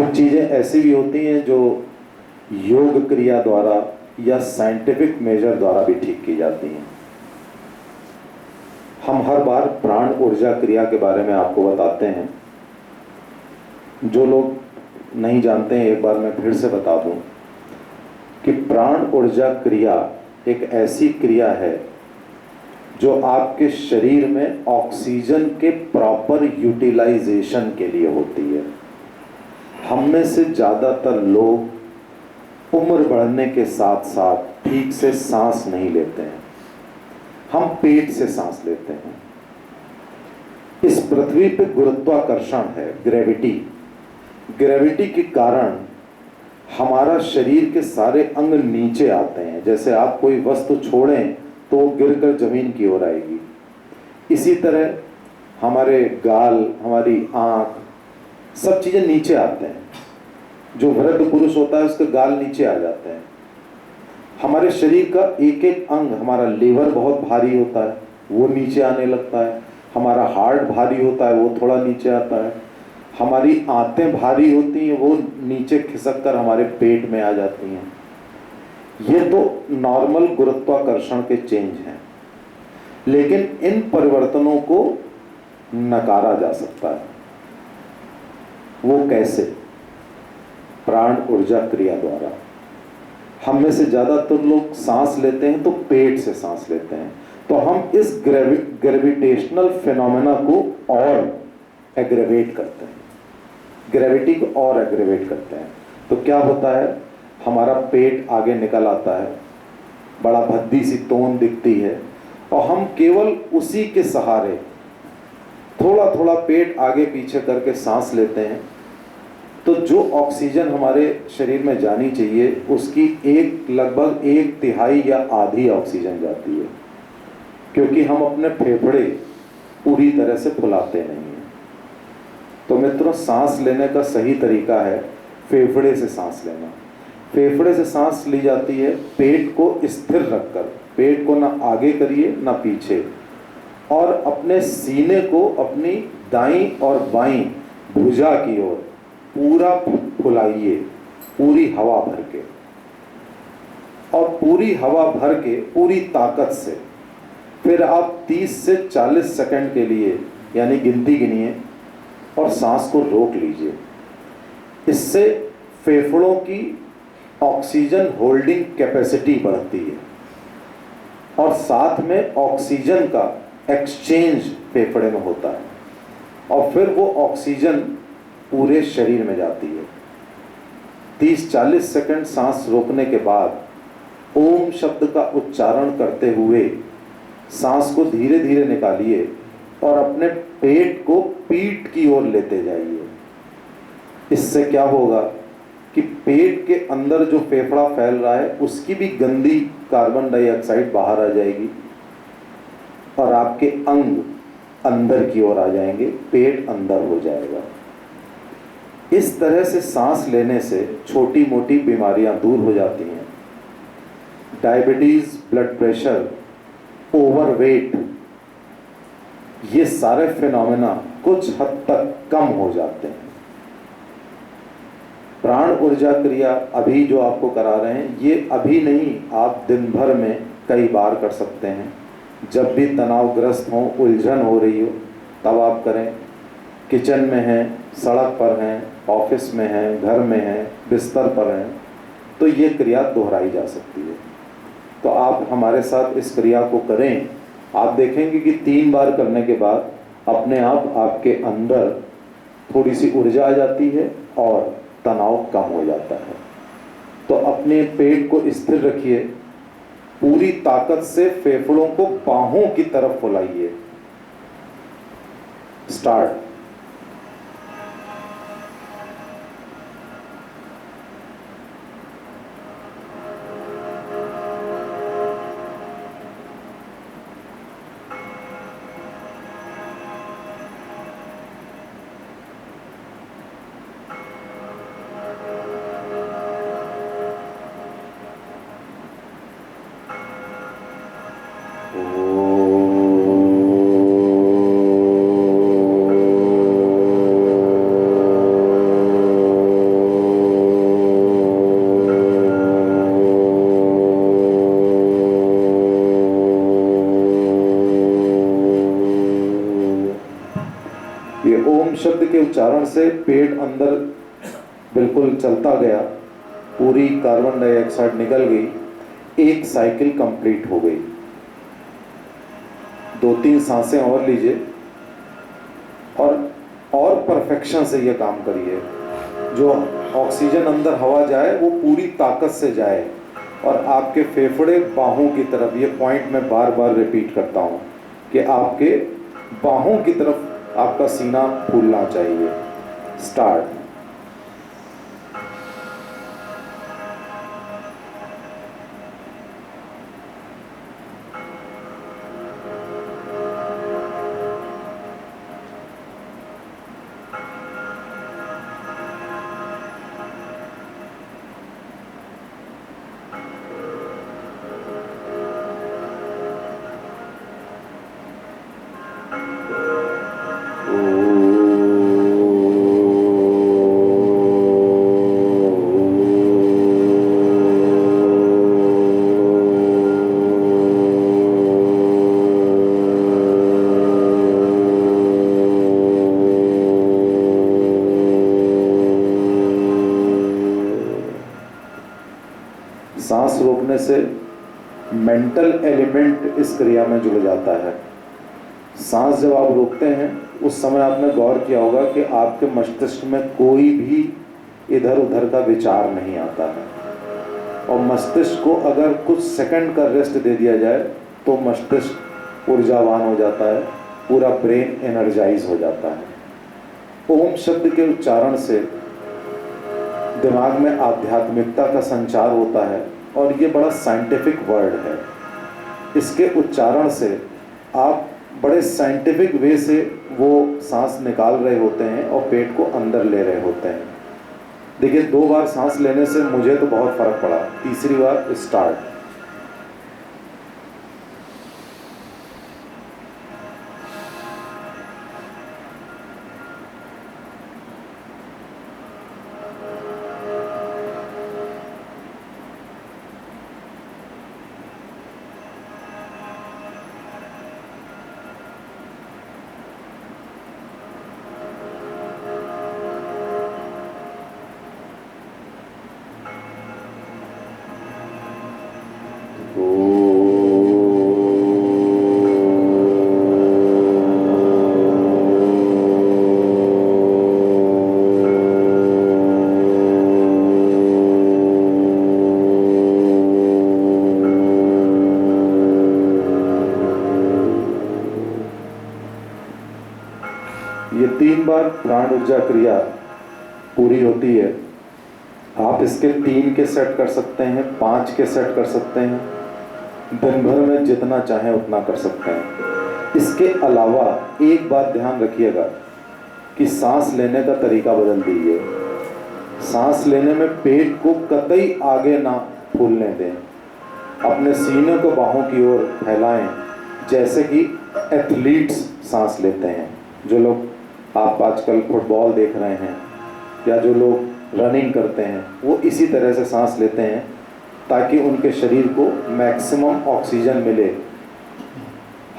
कुछ चीज़ें ऐसी भी होती हैं जो योग क्रिया द्वारा या साइंटिफिक मेजर द्वारा भी ठीक की जाती हैं। हम हर बार प्राण ऊर्जा क्रिया के बारे में आपको बताते हैं। जो लोग नहीं जानते हैं, एक बार मैं फिर से बता दूं कि प्राण ऊर्जा क्रिया एक ऐसी क्रिया है जो आपके शरीर में ऑक्सीजन के प्रॉपर यूटिलाइजेशन के लिए होती है। हम में से ज़्यादातर लोग उम्र बढ़ने के साथ साथ ठीक से सांस नहीं लेते हैं। हम पेट से सांस लेते हैं। इस पृथ्वी पे गुरुत्वाकर्षण है, ग्रेविटी के कारण हमारा शरीर के सारे अंग नीचे आते हैं। जैसे आप कोई वस्तु छोड़ें तो वो गिरकर जमीन की ओर आएगी। इसी तरह हमारे गाल, हमारी आँख, सब चीज़ें नीचे आते हैं। जो वृद्ध पुरुष होता है उसके गाल नीचे आ जाते हैं। हमारे शरीर का एक एक अंग, हमारा लीवर बहुत भारी होता है, वो नीचे आने लगता है। हमारा हार्ट भारी होता है, वो थोड़ा नीचे आता है। हमारी आंतें भारी होती हैं, वो नीचे खिसक कर हमारे पेट में आ जाती हैं। ये तो नॉर्मल गुरुत्वाकर्षण के चेंज हैं, लेकिन इन परिवर्तनों को नकारा जा सकता है। वो कैसे? प्राण ऊर्जा क्रिया द्वारा। हम में से ज़्यादातर लोग सांस लेते हैं तो पेट से सांस लेते हैं, तो हम इस ग्रेविटेशनल फिनोमेना को और एग्रेवेट करते हैं, ग्रेविटी को और एग्रेवेट करते हैं। तो क्या होता है, हमारा पेट आगे निकल आता है, बड़ा भद्दी सी तोंद दिखती है, और हम केवल उसी के सहारे थोड़ा थोड़ा पेट आगे पीछे करके सांस लेते हैं। तो जो ऑक्सीजन हमारे शरीर में जानी चाहिए उसकी लगभग 1/3 या आधी ऑक्सीजन जाती है, क्योंकि हम अपने फेफड़े पूरी तरह से फुलाते नहीं हैं। तो मित्रों, सांस लेने का सही तरीका है फेफड़े से सांस लेना। फेफड़े से सांस ली जाती है पेट को स्थिर रखकर। पेट को ना आगे करिए ना पीछे, और अपने सीने को अपनी दाईं और बाईं भुजा की ओर पूरा फुलाइए, पूरी हवा भर के। और पूरी हवा भर के पूरी ताकत से फिर आप 30 से 40 सेकंड के लिए यानी गिनती गिनिए और सांस को रोक लीजिए। इससे फेफड़ों की ऑक्सीजन होल्डिंग कैपेसिटी बढ़ती है और साथ में ऑक्सीजन का एक्सचेंज फेफड़े में होता है, और फिर वो ऑक्सीजन पूरे शरीर में जाती है। 30-40 सेकंड सांस रोकने के बाद ओम शब्द का उच्चारण करते हुए सांस को धीरे धीरे निकालिए और अपने पेट को पीठ की ओर लेते जाइए। इससे क्या होगा कि पेट के अंदर जो फेफड़ा फैल रहा है उसकी भी गंदी कार्बन डाइऑक्साइड बाहर आ जाएगी और आपके अंग अंदर की ओर आ जाएंगे, पेट अंदर हो जाएगा। इस तरह से सांस लेने से छोटी मोटी बीमारियां दूर हो जाती हैं। डायबिटीज, ब्लड प्रेशर, ओवरवेट, ये सारे फिनोमेना कुछ हद तक कम हो जाते हैं। प्राण ऊर्जा क्रिया अभी जो आपको करा रहे हैं, ये अभी नहीं, आप दिन भर में कई बार कर सकते हैं। जब भी तनावग्रस्त हो, उलझन हो रही हो, तब आप करें। किचन में हैं, सड़क पर हैं, ऑफिस में हैं, घर में हैं, बिस्तर पर हैं, तो ये क्रिया दोहराई जा सकती है। तो आप हमारे साथ इस क्रिया को करें। आप देखेंगे कि 3 बार करने के बाद अपने आप आपके अंदर थोड़ी सी ऊर्जा आ जाती है और तनाव कम हो जाता है। तो अपने पेट को स्थिर रखिए, पूरी ताकत से फेफड़ों को बाहों की तरफ फुलाइए। स्टार्ट। से पेट अंदर बिल्कुल चलता गया, पूरी कार्बन डाइऑक्साइड निकल गई, एक साइकिल कंप्लीट हो गई। 2-3 सांसें और लीजिए और परफेक्शन से ये काम करिए। जो ऑक्सीजन अंदर हवा जाए वो पूरी ताकत से जाए और आपके फेफड़े बाहों की तरफ, ये पॉइंट मैं बार बार रिपीट करता हूँ कि आपके बाहों की तरफ आपका सीना फूलना चाहिए। स्टार्ट। सांस रोकने से मेंटल एलिमेंट इस क्रिया में जुड़ जाता है। सांस जब आप रोकते हैं उस समय आपने गौर किया होगा कि आपके मस्तिष्क में कोई भी इधर उधर का विचार नहीं आता है, और मस्तिष्क को अगर कुछ सेकंड का रेस्ट दे दिया जाए तो मस्तिष्क ऊर्जावान हो जाता है, पूरा ब्रेन एनर्जाइज हो जाता है। ओम शब्द के उच्चारण से दिमाग में आध्यात्मिकता का संचार होता है और ये बड़ा साइंटिफिक वर्ड है। इसके उच्चारण से आप बड़े साइंटिफिक वे से वो सांस निकाल रहे होते हैं और पेट को अंदर ले रहे होते हैं। देखिए 2 बार सांस लेने से मुझे तो बहुत फर्क पड़ा, तीसरी बार स्टार्ट। ये 3 बार प्राण ऊर्जा क्रिया पूरी होती है। आप इसके 3 के सेट कर सकते हैं, 5 के सेट कर सकते हैं, दिन भर में जितना चाहें उतना कर सकते हैं। इसके अलावा एक बात ध्यान रखिएगा कि सांस लेने का तरीका बदल दीजिए। सांस लेने में पेट को कतई आगे ना फूलने दें, अपने सीने को बाहों की ओर फैलाएं, जैसे कि एथलीट्स सांस लेते हैं। जो लोग आप आजकल फुटबॉल देख रहे हैं या जो लोग रनिंग करते हैं वो इसी तरह से सांस लेते हैं ताकि उनके शरीर को मैक्सिमम ऑक्सीजन मिले।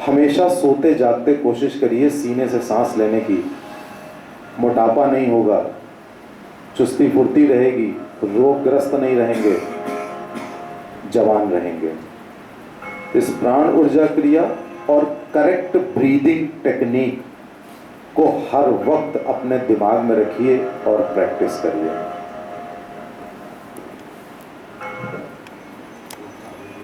हमेशा सोते जागते कोशिश करिए सीने से सांस लेने की। मोटापा नहीं होगा, चुस्ती फुर्ती रहेगी, रोगग्रस्त नहीं रहेंगे, जवान रहेंगे। इस प्राण ऊर्जा क्रिया और करेक्ट ब्रीदिंग टेक्निक को हर वक्त अपने दिमाग में रखिए और प्रैक्टिस करिए।